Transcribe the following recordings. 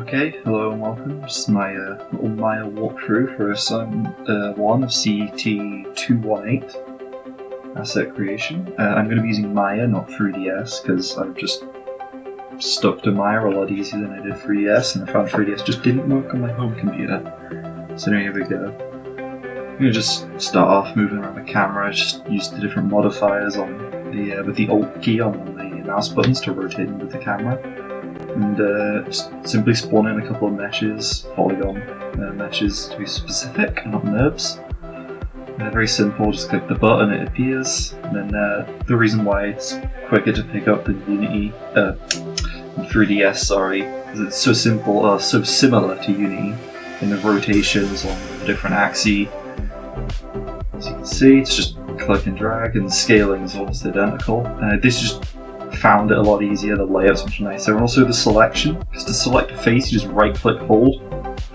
Okay, hello and welcome. This is my little Maya walkthrough for assignment 1 of CET 218, Asset Creation. I'm going to be using Maya, not 3ds, because I've just stuck to Maya a lot easier than I did 3ds, and I found 3ds just didn't work on my home computer. So here we go. I'm going to just start off moving around the camera, just use the different modifiers on the with the Alt key on the mouse buttons to rotate them with the camera. And just simply spawn in a couple of meshes, polygon meshes to be specific, not NURBS. Very simple, just click the button, it appears. And then the reason why it's quicker to pick up than Unity, 3ds, sorry, because it's so simple, so similar to Unity in the rotations on the different axes. As you can see, it's just click and drag, and the scaling is almost identical. This just found it a lot easier, the layout's much nicer, and also the selection, because to select a face you just right click, hold,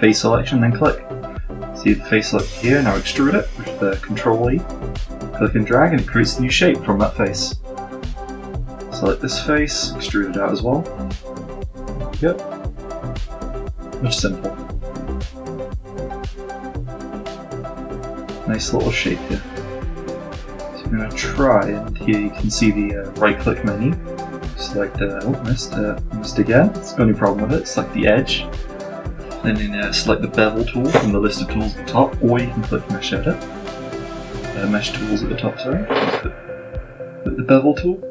face selection, then click. See the face select here, now extrude it with the Control E, click and drag, and it creates a new shape from that face. Select this face, extrude it out as well. Yep. Much simple. Nice little shape here. I'm going to try, and here you can see the right click menu. Select, missed again. It's the only problem with it, select the edge. Then select the bevel tool from the list of tools at the top, or you can click mesh edit. Mesh tools at the top, sorry. Click the bevel tool.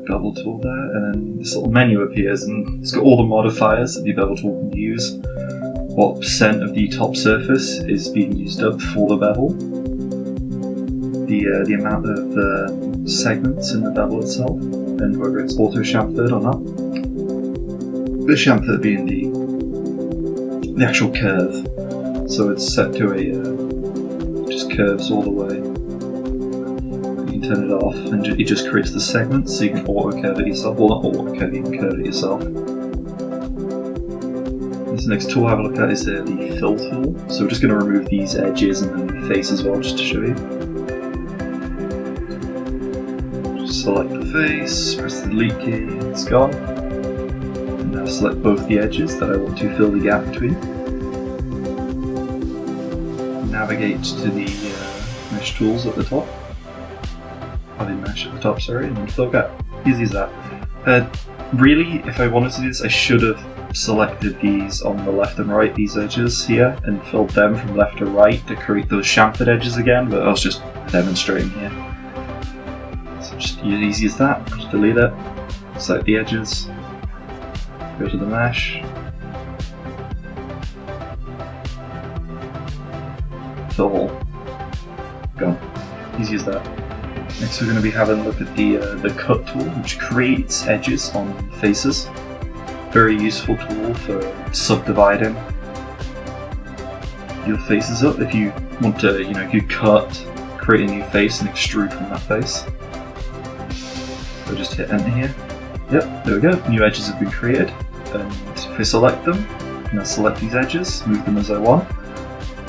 Bevel tool there, and then this little menu appears, and it's got all the modifiers that the bevel tool can use. What percent of the top surface is being used up for the bevel, the amount of segments in the bevel itself, and whether it's auto chamfered or not. The chamfer being the actual curve, so it's set to a just curves all the way. Turn it off, and it just creates the segments, so you can auto curve it yourself. Well, not auto curve, you can curve it yourself. This next tool I have a look at is the fill tool. So we're just going to remove these edges and then the face as well, just to show you. Just select the face, press the delete key, it's gone. And now select both the edges that I want to fill the gap between. Navigate to the mesh tools at the top. Mesh at the top, sorry, and then fill gap. Easy as that. Really, if I wanted to do this, I should have selected these on the left and right, these edges here, and filled them from left to right to create those chamfered edges again, but I was just demonstrating here. So just easy as that, just delete it, select the edges, go to the mesh, fill hole, gone. Easy as that. Next we're going to be having a look at the cut tool, which creates edges on faces. Very useful tool for subdividing your faces up. If you want to, if you cut, create a new face and extrude from that face. So just hit enter here. Yep, there we go. New edges have been created. And if I select them, and I select these edges, move them as I want,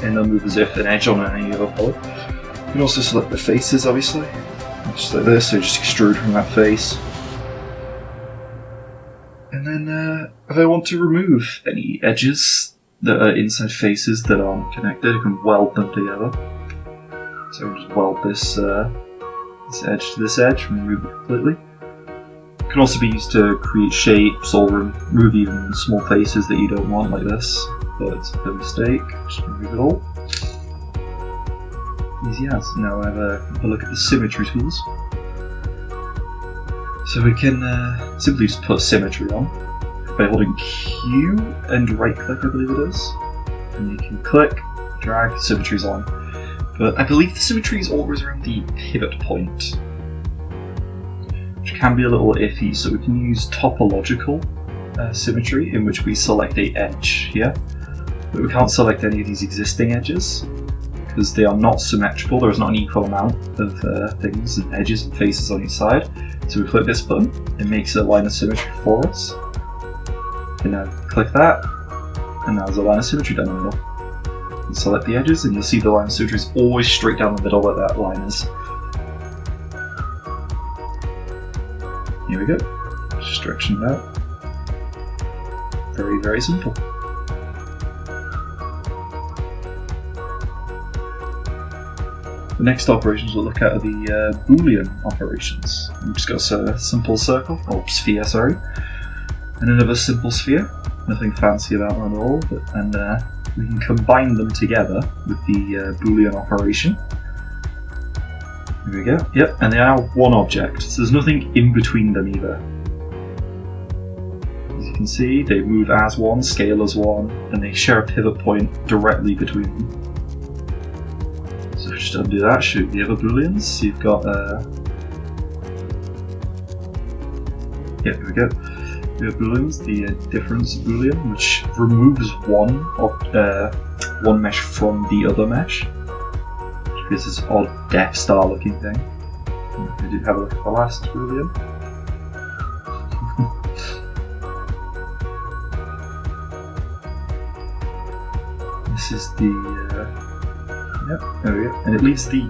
and they'll move as if an edge on any other poly. You can also select the faces, obviously. Just like this, so just extrude from that face. And then if I want to remove any edges that are inside faces that aren't connected, I can weld them together. So just weld this edge to this edge and remove it completely. It can also be used to create shapes or remove even small faces that you don't want, like this. But it's a mistake, just remove it all. Easy as. Now I have a look at the symmetry tools. So we can simply just put symmetry on by holding Q and right click, I believe it is. And you can click, drag, symmetry's on. But I believe the symmetry is always around the pivot point, which can be a little iffy, so we can use topological symmetry, in which we select a edge here. But we can't select any of these existing edges, because they are not symmetrical. There is not an equal amount of things and edges and faces on each side. So we click this button, it makes a line of symmetry for us. And now click that, and now there's a line of symmetry down the middle. And select the edges, and you'll see the line of symmetry is always straight down the middle where that line is. Here we go. Just direction it out. Very, very simple. The next operations we'll look at are the Boolean operations. We've just got a simple circle, or sphere, sorry, and another simple sphere. Nothing fancy about them at all, and we can combine them together with the Boolean operation. Here we go. Yep, and they are one object, so there's nothing in between them either. As you can see, they move as one, scale as one, and they share a pivot point directly between them. So just undo that, shoot the other booleans. So you've got yeah, here we go. We have booleans, the difference boolean, which removes one mesh from the other mesh. Which gives this odd Death Star looking thing. We do have a look at the last boolean. This is the yep, there we go. And it leaves the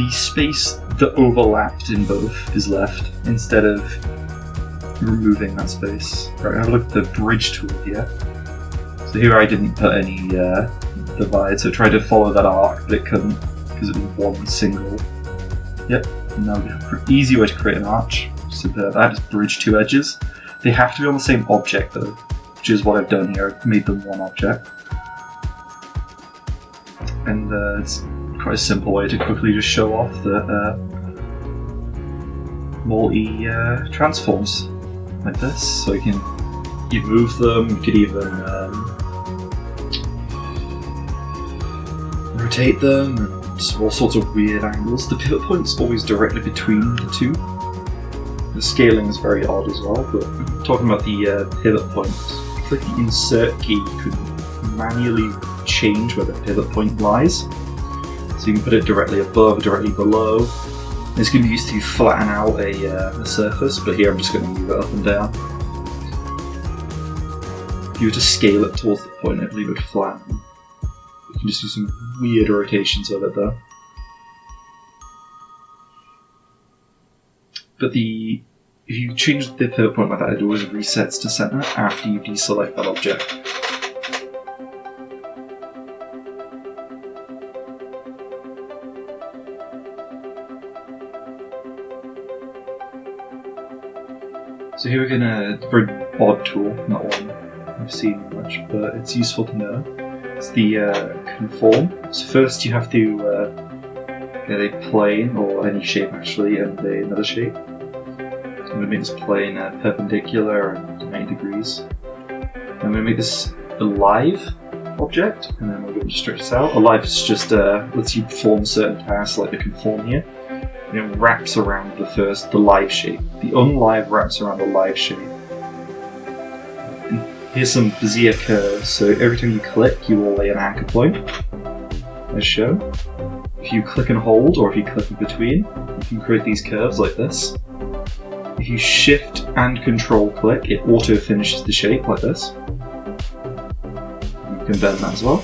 space that overlapped in both is left instead of removing that space. Right, have a look at the bridge tool here. So here I didn't put any divide, so it tried to follow that arc, but it couldn't because it was one single. Yep, and now we have an easy way to create an arch. So that is bridge two edges. They have to be on the same object though, which is what I've done here. I've made them one object. And it's quite a simple way to quickly just show off that multi-transforms like this. So you move them, you could even rotate them, and just all sorts of weird angles. The pivot point's always directly between the two. The scaling is very odd as well, but talking about the pivot point, click the insert key, you could manually change where the pivot point lies. So you can put it directly above, directly below. This can be used to flatten out a surface, but here I'm just going to move it up and down. If you were to scale it towards the point, I believe it would flatten. You can just do some weird rotations with it though. But if you change the pivot point like that, it always resets to center after you deselect that object. So here we're gonna, very odd tool, not one I've seen much, but it's useful to know. It's the conform. So first you have to get a plane, or any shape actually, and another shape. So I'm going to make this plane perpendicular and 90 degrees. I'm going to make this a live object, and then we're going to stretch this out. A live is just lets you perform certain tasks like the conform here. And it wraps around the live shape. The unlive wraps around the live shape. And here's some Bezier curves. So every time you click, you will lay an anchor point, as shown. If you click and hold, or if you click in between, you can create these curves like this. If you shift and control click, it auto finishes the shape like this. You can bend that as well.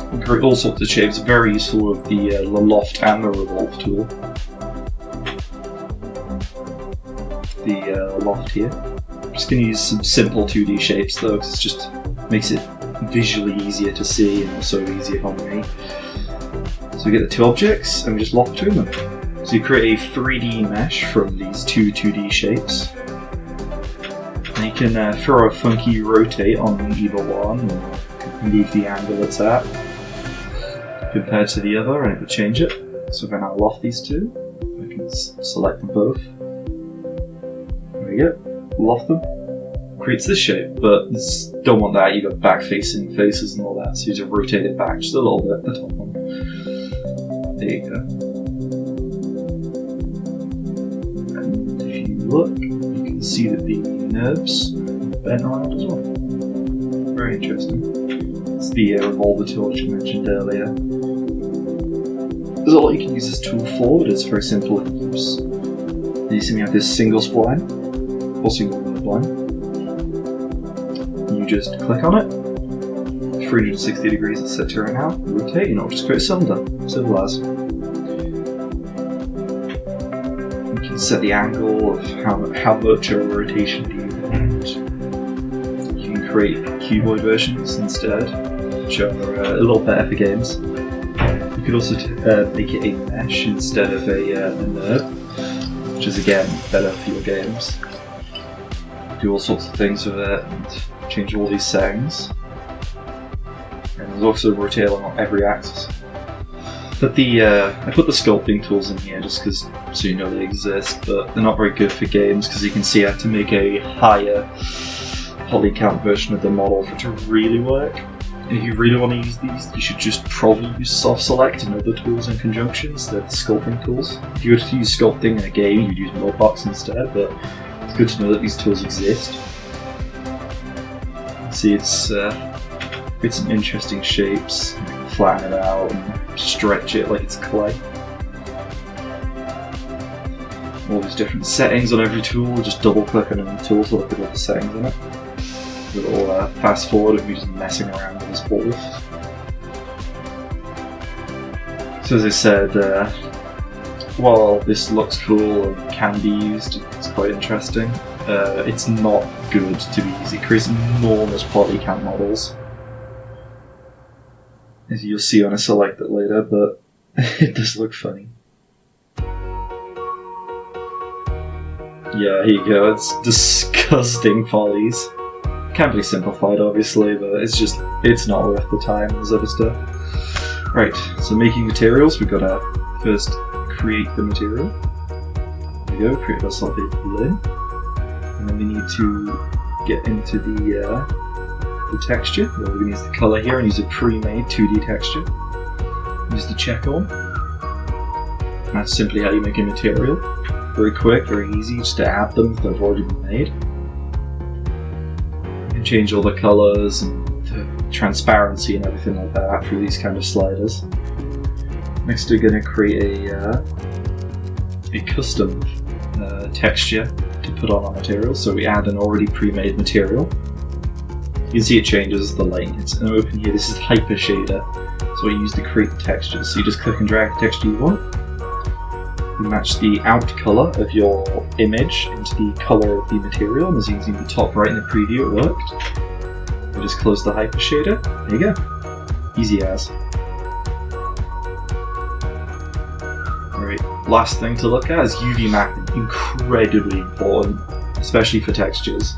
You can create all sorts of shapes, very useful with the loft and the revolve tool. The loft here. I'm just going to use some simple 2D shapes though, because it just makes it visually easier to see and also easier on me. So we get the two objects and we just loft between them. So you create a 3D mesh from these two 2D shapes. And you can throw a funky rotate on either one, or move the angle it's at compared to the other, and it would change it. So if I now loft these two, I can select them both. There we go. Loft them. Creates this shape, but don't want that. You've got back-facing faces and all that, so you just rotate it back just a little bit, the top one. There you go. And if you look, you can see that the nerves bent around as well. Very interesting. It's the revolver tool which I mentioned earlier. There's a lot you can use this tool for, but it's very simple to use. You see me have this single spline, or single spline. You just click on it, 360 degrees it's set to right now, rotate, and it'll just create a cylinder, simple as. You can can set the angle of how much of a rotation do you want. You can create cuboid versions instead, which are a little better for games. You could also make it a mesh instead of a nerd, which is again better for your games. Do all sorts of things with it and change all these settings. And there's also rotate on every axis. But I put the sculpting tools in here just because so you know they exist, but they're not very good for games because you can see I have to make a higher poly count version of the model for it to really work. And if you really want to use these, you should just probably use soft select and other tools in conjunction instead of the sculpting tools. If you were to use sculpting in a game, you'd use Modbox instead, but it's good to know that these tools exist. See, it's some interesting shapes. You can flatten it out and stretch it like it's clay. All these different settings on every tool. Just double click on any tool to look at all the settings in it. A little fast forward of me just messing around with this ball. So as I said, while this looks cool and can be used, it's quite interesting. It's not good to be used. It creates enormous poly count models, as you'll see when I select it later, but it does look funny. Yeah, here you go, it's disgusting polys. Can be simplified obviously, but it's not worth the time and this other stuff. Right, so making materials, we've got to first create the material. There we go, create a solid blue. And then we need to get into the texture. Well, we're going to use the color here and use a pre-made 2D texture. Use the check on. And that's simply how you make a material. Very quick, very easy, just to add them if they've already been made. You can change all the colors and the transparency and everything like that through these kind of sliders. Next we're going to create a custom texture to put on our material. So we add an already pre-made material. You can see it changes as the light hits. And open here, this is Hyper Shader. So we use to create the textures. So you just click and drag the texture you want. You match the out color of your image into the color of the material. And as you can see in the top right in the preview, it worked. We just close the Hyper Shader. There you go. Easy as. Alright, last thing to look at is UV mapping. Incredibly important, especially for textures.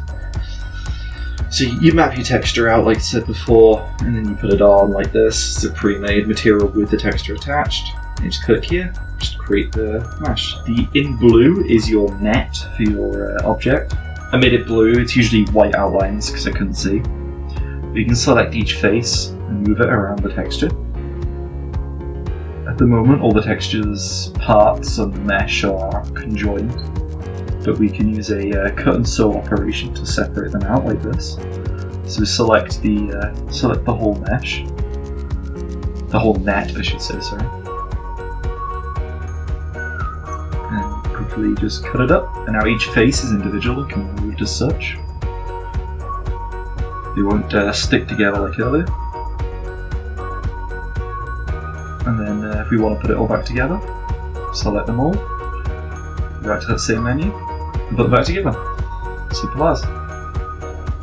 So you map your texture out like I said before, and then you put it on like this. It's a pre-made material with the texture attached. And you just click here, just create the mesh. The in blue is your net for your object. I made it blue, it's usually white outlines because I couldn't see. But you can select each face and move it around the texture. At the moment, all the textures, parts on the mesh are conjoined, but we can use a cut and sew operation to separate them out like this. So select the whole mesh, the whole net, I should say, sorry, and quickly just cut it up. And now each face is individual and can be moved as such. They won't stick together like earlier. And then if we want to put it all back together, select them all, go back to that same menu, and put them back together. Simple as.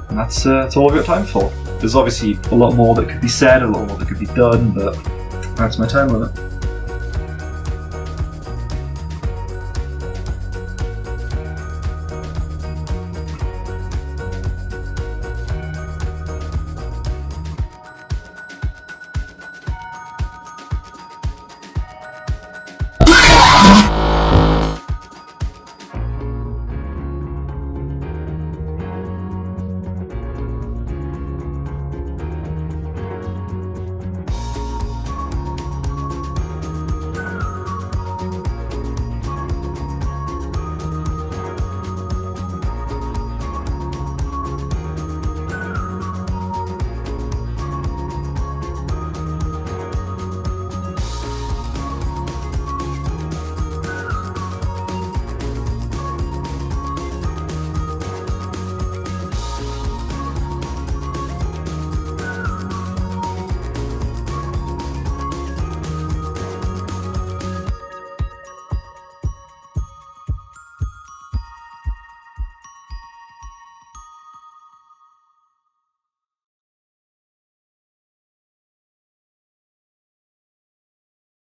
And that's all I've got time for. There's obviously a lot more that could be said, a lot more that could be done, but that's my time limit.